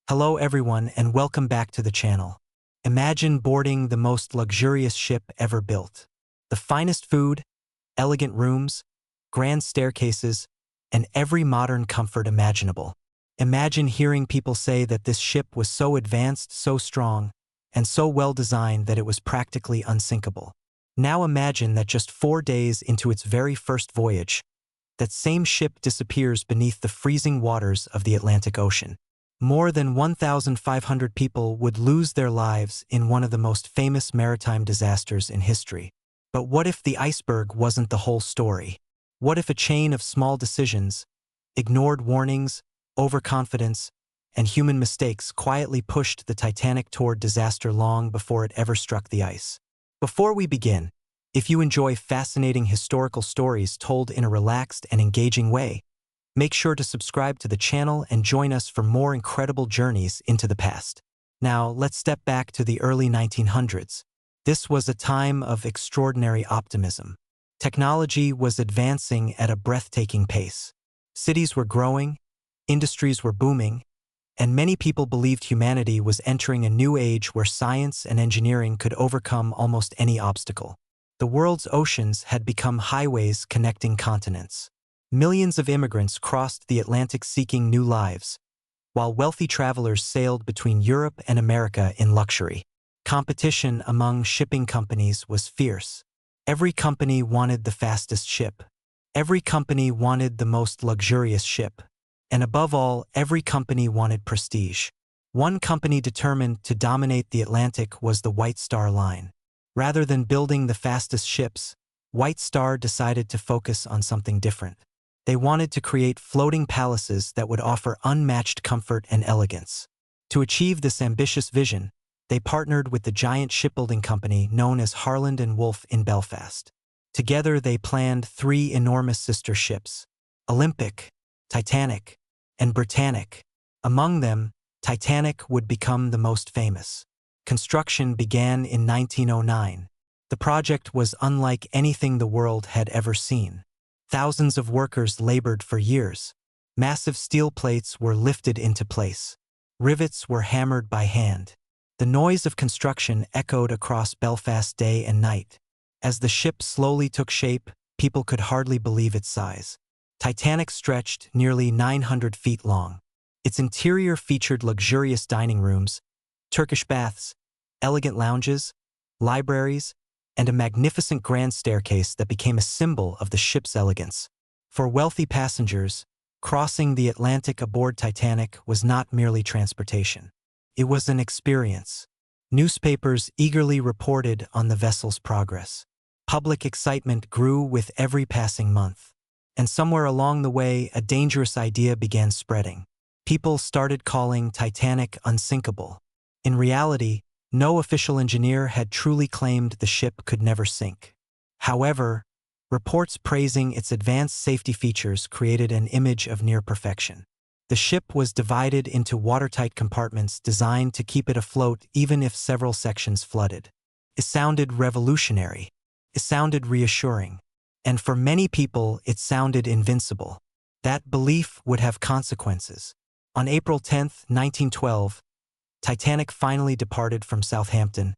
Hello everyone and welcome back to the channel. Imagine boarding the most luxurious ship ever built. The finest food, elegant rooms, grand staircases, and every modern comfort imaginable. Imagine hearing people say that this ship was so advanced, so strong, and so well designed that it was practically unsinkable. Now imagine that just 4 days into its very first voyage, that same ship disappears beneath the freezing waters of the Atlantic Ocean. More than 1,500 people would lose their lives in one of the most famous maritime disasters in history. But what if the iceberg wasn't the whole story? What if a chain of small decisions, ignored warnings, overconfidence, and human mistakes quietly pushed the Titanic toward disaster long before it ever struck the ice? Before we begin, if you enjoy fascinating historical stories told in a relaxed and engaging way, make sure to subscribe to the channel and join us for more incredible journeys into the past. Now, let's step back to the early 1900s. This was a time of extraordinary optimism. Technology was advancing at a breathtaking pace. Cities were growing, industries were booming, and many people believed humanity was entering a new age where science and engineering could overcome almost any obstacle. The world's oceans had become highways connecting continents. Millions of immigrants crossed the Atlantic seeking new lives, while wealthy travelers sailed between Europe and America in luxury. Competition among shipping companies was fierce. Every company wanted the fastest ship. Every company wanted the most luxurious ship. And above all, every company wanted prestige. One company determined to dominate the Atlantic was the White Star Line. Rather than building the fastest ships, White Star decided to focus on something different. They wanted to create floating palaces that would offer unmatched comfort and elegance. To achieve this ambitious vision, they partnered with the giant shipbuilding company known as Harland and Wolff in Belfast. Together they planned 3 enormous sister ships: Olympic, Titanic, and Britannic. Among them, Titanic would become the most famous. Construction began in 1909. The project was unlike anything the world had ever seen. Thousands of workers labored for years. Massive steel plates were lifted into place. Rivets were hammered by hand. The noise of construction echoed across Belfast day and night. As the ship slowly took shape, people could hardly believe its size. Titanic stretched nearly 900 feet long. Its interior featured luxurious dining rooms, Turkish baths, elegant lounges, libraries, and a magnificent grand staircase that became a symbol of the ship's elegance. For wealthy passengers, crossing the Atlantic aboard Titanic was not merely transportation. It was an experience. Newspapers eagerly reported on the vessel's progress. Public excitement grew with every passing month. And somewhere along the way, a dangerous idea began spreading. People started calling Titanic unsinkable. In reality, no official engineer had truly claimed the ship could never sink. However, reports praising its advanced safety features created an image of near perfection. The ship was divided into watertight compartments designed to keep it afloat even if several sections flooded. It sounded revolutionary. It sounded reassuring. And for many people, it sounded invincible. That belief would have consequences. On April 10, 1912, Titanic finally departed from Southampton,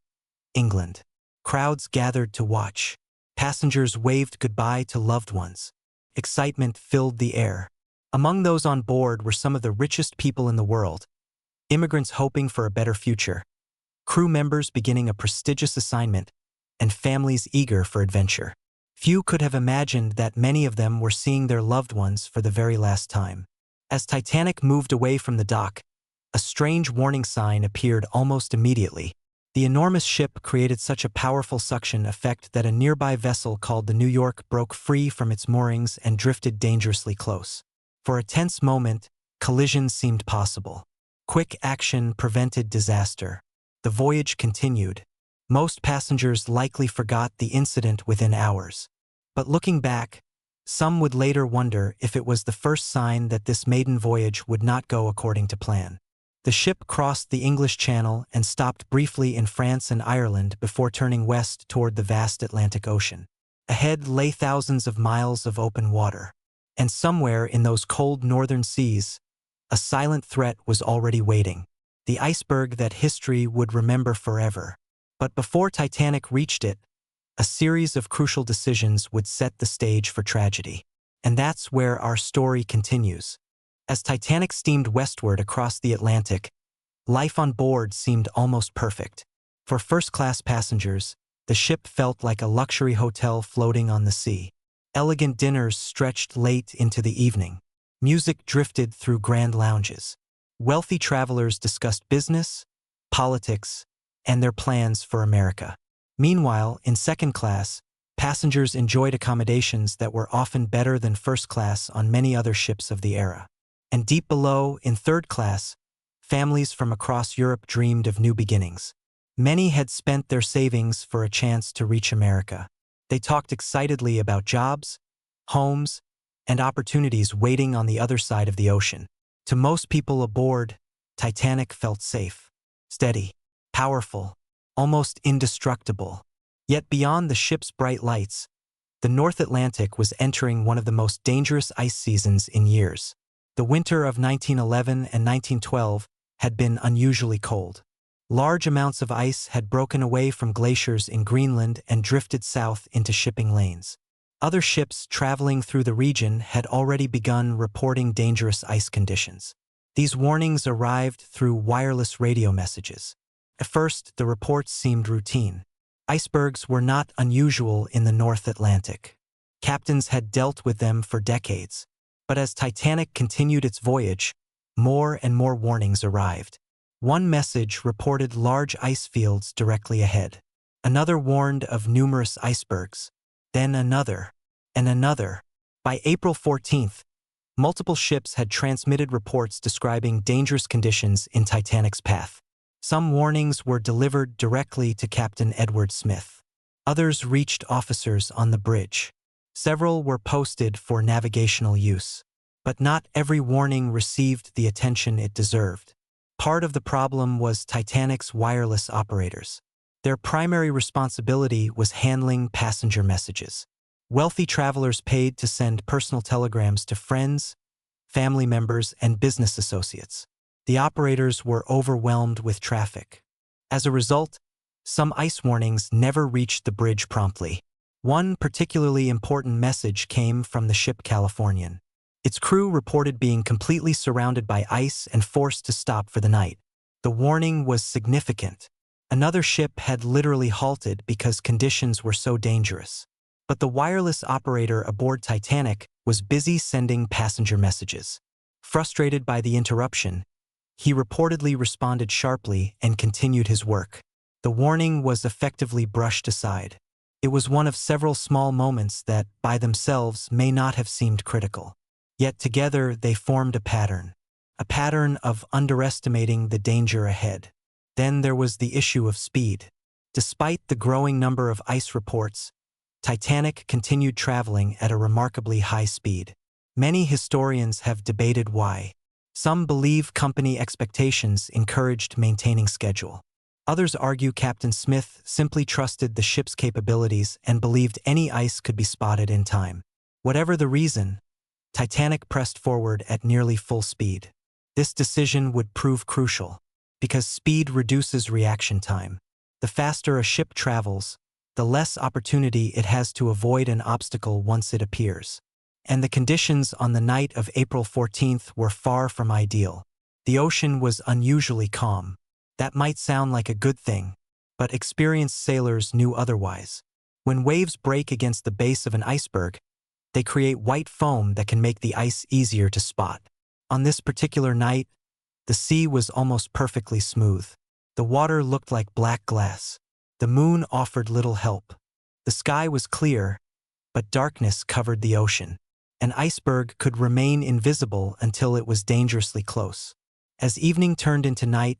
England. Crowds gathered to watch. Passengers waved goodbye to loved ones. Excitement filled the air. Among those on board were some of the richest people in the world, immigrants hoping for a better future, crew members beginning a prestigious assignment, and families eager for adventure. Few could have imagined that many of them were seeing their loved ones for the very last time. As Titanic moved away from the dock, a strange warning sign appeared almost immediately. The enormous ship created such a powerful suction effect that a nearby vessel called the New York broke free from its moorings and drifted dangerously close. For a tense moment, collisions seemed possible. Quick action prevented disaster. The voyage continued. Most passengers likely forgot the incident within hours. But looking back, some would later wonder if it was the first sign that this maiden voyage would not go according to plan. The ship crossed the English Channel and stopped briefly in France and Ireland before turning west toward the vast Atlantic Ocean. Ahead lay thousands of miles of open water. And somewhere in those cold northern seas, a silent threat was already waiting. the iceberg that history would remember forever. But before Titanic reached it, a series of crucial decisions would set the stage for tragedy. And that's where our story continues. As Titanic steamed westward across the Atlantic, life on board seemed almost perfect. For first-class passengers, the ship felt like a luxury hotel floating on the sea. Elegant dinners stretched late into the evening. Music drifted through grand lounges. Wealthy travelers discussed business, politics, and their plans for America. Meanwhile, in second class, passengers enjoyed accommodations that were often better than first class on many other ships of the era. And deep below, in third class, families from across Europe dreamed of new beginnings. Many had spent their savings for a chance to reach America. They talked excitedly about jobs, homes, and opportunities waiting on the other side of the ocean. To most people aboard, Titanic felt safe, steady, powerful, almost indestructible. Yet beyond the ship's bright lights, the North Atlantic was entering one of the most dangerous ice seasons in years. The winter of 1911 and 1912 had been unusually cold. Large amounts of ice had broken away from glaciers in Greenland and drifted south into shipping lanes. Other ships traveling through the region had already begun reporting dangerous ice conditions. These warnings arrived through wireless radio messages. At first, the reports seemed routine. Icebergs were not unusual in the North Atlantic. Captains had dealt with them for decades. But as Titanic continued its voyage, more and more warnings arrived. One message reported large ice fields directly ahead. Another warned of numerous icebergs. Then another, and another. By April 14th, multiple ships had transmitted reports describing dangerous conditions in Titanic's path. Some warnings were delivered directly to Captain Edward Smith. Others reached officers on the bridge. Several were posted for navigational use. But not every warning received the attention it deserved. Part of the problem was Titanic's wireless operators. Their primary responsibility was handling passenger messages. Wealthy travelers paid to send personal telegrams to friends, family members, and business associates. The operators were overwhelmed with traffic. As a result, some ice warnings never reached the bridge promptly. One particularly important message came from the ship Californian. Its crew reported being completely surrounded by ice and forced to stop for the night. The warning was significant. Another ship had literally halted because conditions were so dangerous. But the wireless operator aboard Titanic was busy sending passenger messages. Frustrated by the interruption, he reportedly responded sharply and continued his work. The warning was effectively brushed aside. It was one of several small moments that, by themselves, may not have seemed critical. Yet together they formed a pattern of underestimating the danger ahead. Then there was the issue of speed. Despite the growing number of ice reports, Titanic continued traveling at a remarkably high speed. Many historians have debated why. Some believe company expectations encouraged maintaining schedule. Others argue Captain Smith simply trusted the ship's capabilities and believed any ice could be spotted in time. Whatever the reason, Titanic pressed forward at nearly full speed. This decision would prove crucial, because speed reduces reaction time. The faster a ship travels, the less opportunity it has to avoid an obstacle once it appears. And the conditions on the night of April 14th were far from ideal. The ocean was unusually calm. That might sound like a good thing, but experienced sailors knew otherwise. When waves break against the base of an iceberg, they create white foam that can make the ice easier to spot. On this particular night, the sea was almost perfectly smooth. The water looked like black glass. The moon offered little help. The sky was clear, but darkness covered the ocean. An iceberg could remain invisible until it was dangerously close. As evening turned into night,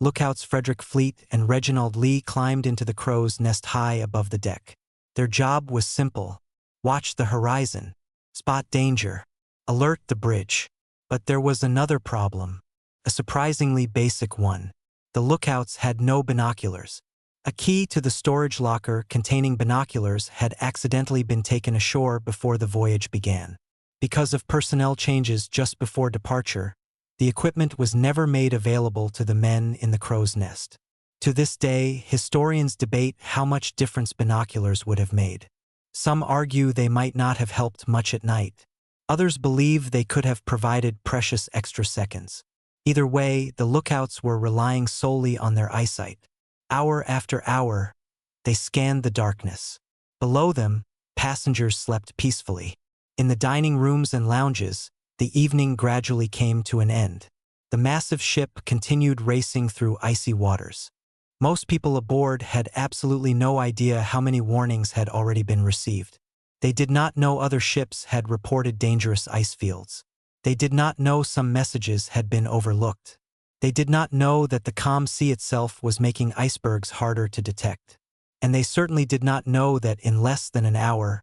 lookouts Frederick Fleet and Reginald Lee climbed into the crow's nest high above the deck. Their job was simple: watch the horizon, spot danger, alert the bridge. But there was another problem, a surprisingly basic one. The lookouts had no binoculars. A key to the storage locker containing binoculars had accidentally been taken ashore before the voyage began. Because of personnel changes just before departure, The equipment was never made available to the men in the crow's nest. To this day, historians debate how much difference binoculars would have made. Some argue they might not have helped much at night. Others believe they could have provided precious extra seconds. Either way, the lookouts were relying solely on their eyesight. Hour after hour, they scanned the darkness. Below them, passengers slept peacefully. In the dining rooms and lounges, the evening gradually came to an end. The massive ship continued racing through icy waters. Most people aboard had absolutely no idea how many warnings had already been received. They did not know other ships had reported dangerous ice fields. They did not know some messages had been overlooked. They did not know that the calm sea itself was making icebergs harder to detect. And they certainly did not know that in less than an hour,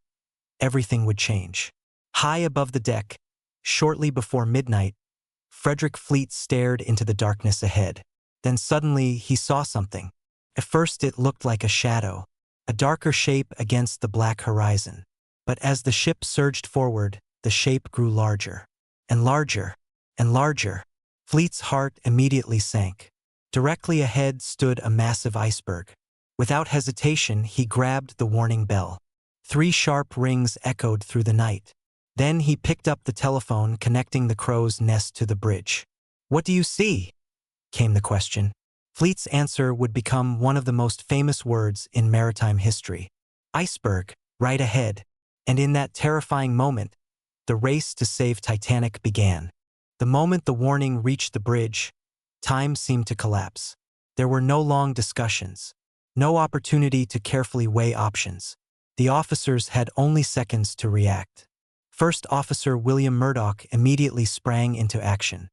everything would change. High above the deck, shortly before midnight, Frederick Fleet stared into the darkness ahead. Then suddenly he saw something. At first it looked like a shadow, a darker shape against the black horizon. But as the ship surged forward, the shape grew larger. And larger. And larger. Fleet's heart immediately sank. Directly ahead stood a massive iceberg. Without hesitation, he grabbed the warning bell. 3 sharp rings echoed through the night. Then he picked up the telephone connecting the crow's nest to the bridge. "What do you see?" came the question. Fleet's answer would become one of the most famous words in maritime history. "Iceberg, right ahead." And in that terrifying moment, the race to save Titanic began. The moment the warning reached the bridge, time seemed to collapse. There were no long discussions, no opportunity to carefully weigh options. The officers had only seconds to react. First Officer William Murdoch immediately sprang into action.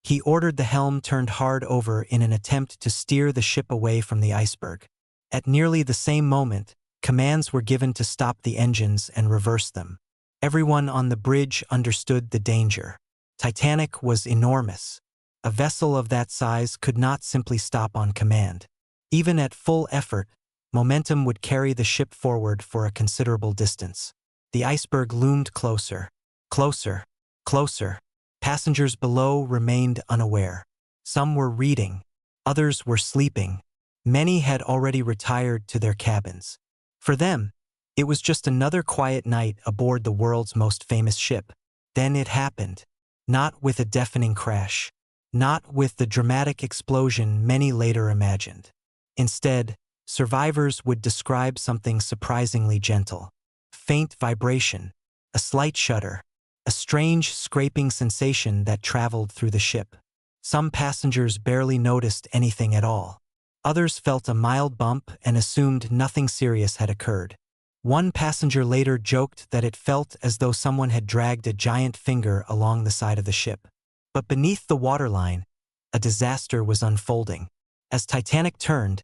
He ordered the helm turned hard over in an attempt to steer the ship away from the iceberg. At nearly the same moment, commands were given to stop the engines and reverse them. Everyone on the bridge understood the danger. Titanic was enormous. A vessel of that size could not simply stop on command. Even at full effort, momentum would carry the ship forward for a considerable distance. The iceberg loomed closer, closer, closer. Passengers below remained unaware. Some were reading, others were sleeping. Many had already retired to their cabins. For them, it was just another quiet night aboard the world's most famous ship. Then it happened. Not with a deafening crash. Not with the dramatic explosion many later imagined. Instead, survivors would describe something surprisingly gentle. Faint vibration, a slight shudder, a strange scraping sensation that traveled through the ship. Some passengers barely noticed anything at all. Others felt a mild bump and assumed nothing serious had occurred. One passenger later joked that it felt as though someone had dragged a giant finger along the side of the ship. But beneath the waterline, a disaster was unfolding. As Titanic turned,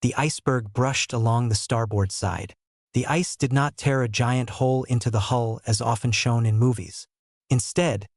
the iceberg brushed along the starboard side. The ice did not tear a giant hole into the hull as often shown in movies. Instead,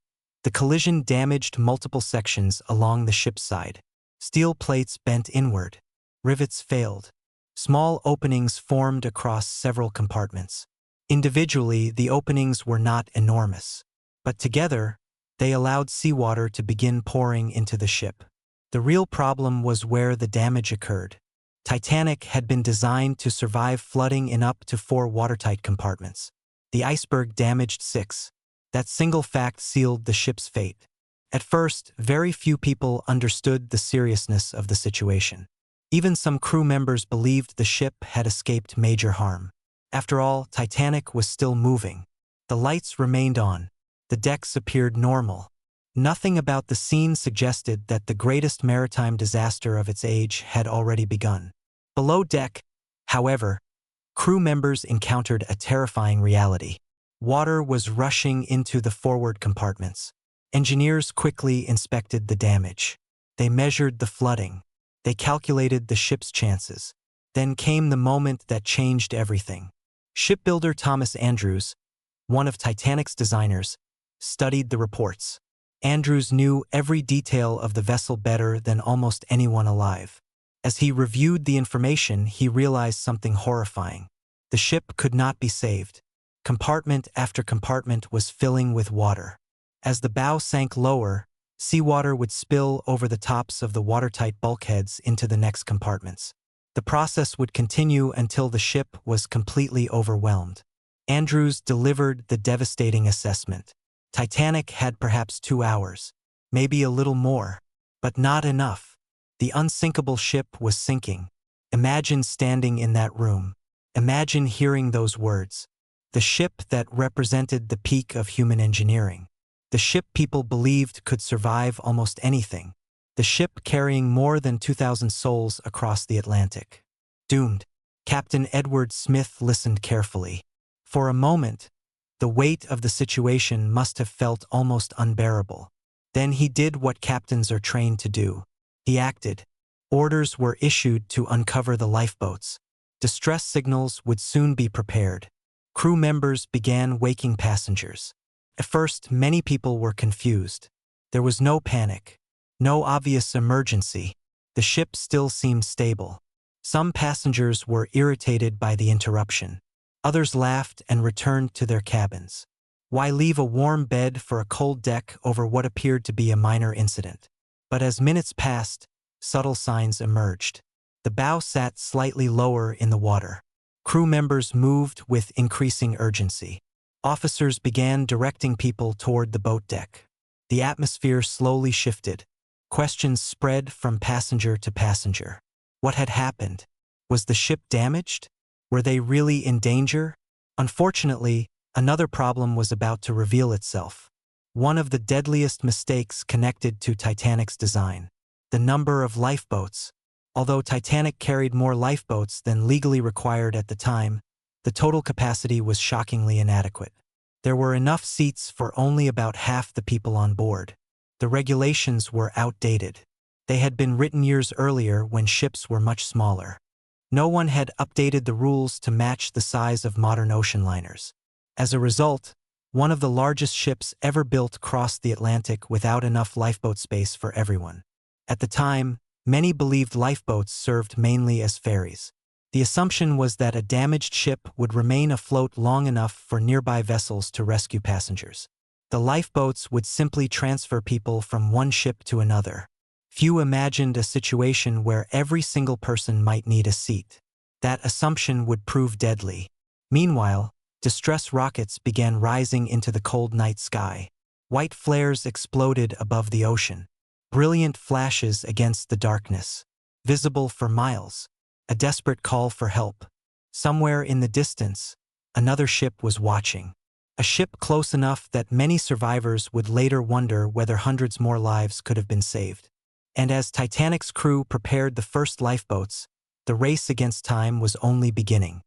the collision damaged multiple sections along the ship's side. Steel plates bent inward. Rivets failed. Small openings formed across several compartments. Individually, the openings were not enormous, but together, they allowed seawater to begin pouring into the ship. The real problem was where the damage occurred. Titanic had been designed to survive flooding in up to 4 watertight compartments. The iceberg damaged 6. That single fact sealed the ship's fate. At first, very few people understood the seriousness of the situation. Even some crew members believed the ship had escaped major harm. After all, Titanic was still moving. The lights remained on. The decks appeared normal. Nothing about the scene suggested that the greatest maritime disaster of its age had already begun. Below deck, however, crew members encountered a terrifying reality. Water was rushing into the forward compartments. Engineers quickly inspected the damage. They measured the flooding. They calculated the ship's chances. Then came the moment that changed everything. Shipbuilder Thomas Andrews, one of Titanic's designers, studied the reports. Andrews knew every detail of the vessel better than almost anyone alive. As he reviewed the information, he realized something horrifying. The ship could not be saved. Compartment after compartment was filling with water. As the bow sank lower, Seawater would spill over the tops of the watertight bulkheads into the next compartments. The process would continue until the ship was completely overwhelmed. Andrews delivered the devastating assessment. Titanic had perhaps 2 hours, maybe a little more, but not enough. The unsinkable ship was sinking. Imagine standing in that room. Imagine hearing those words. The ship that represented the peak of human engineering. The ship people believed could survive almost anything. The ship carrying more than 2,000 souls across the Atlantic. Doomed. Captain Edward Smith listened carefully. For a moment, the weight of the situation must have felt almost unbearable. Then he did what captains are trained to do. He acted. Orders were issued to uncover the lifeboats. Distress signals would soon be prepared. Crew members began waking passengers. At first, many people were confused. There was no panic, no obvious emergency. The ship still seemed stable. Some passengers were irritated by the interruption. Others laughed and returned to their cabins. Why leave a warm bed for a cold deck over what appeared to be a minor incident? But as minutes passed, subtle signs emerged. The bow sat slightly lower in the water. Crew members moved with increasing urgency. Officers began directing people toward the boat deck. The atmosphere slowly shifted. Questions spread from passenger to passenger. What had happened? Was the ship damaged? Were they really in danger? Unfortunately, another problem was about to reveal itself. One of the deadliest mistakes connected to Titanic's design. The number of lifeboats. Although Titanic carried more lifeboats than legally required at the time, the total capacity was shockingly inadequate. There were enough seats for only about half the people on board. The regulations were outdated. They had been written years earlier when ships were much smaller. No one had updated the rules to match the size of modern ocean liners. As a result, one of the largest ships ever built crossed the Atlantic without enough lifeboat space for everyone. At the time, many believed lifeboats served mainly as ferries. The assumption was that a damaged ship would remain afloat long enough for nearby vessels to rescue passengers. The lifeboats would simply transfer people from one ship to another. Few imagined a situation where every single person might need a seat. That assumption would prove deadly. Meanwhile, distress rockets began rising into the cold night sky. White flares exploded above the ocean. Brilliant flashes against the darkness. Visible for miles. A desperate call for help. Somewhere in the distance, another ship was watching. A ship close enough that many survivors would later wonder whether hundreds more lives could have been saved. And as Titanic's crew prepared the first lifeboats, the race against time was only beginning.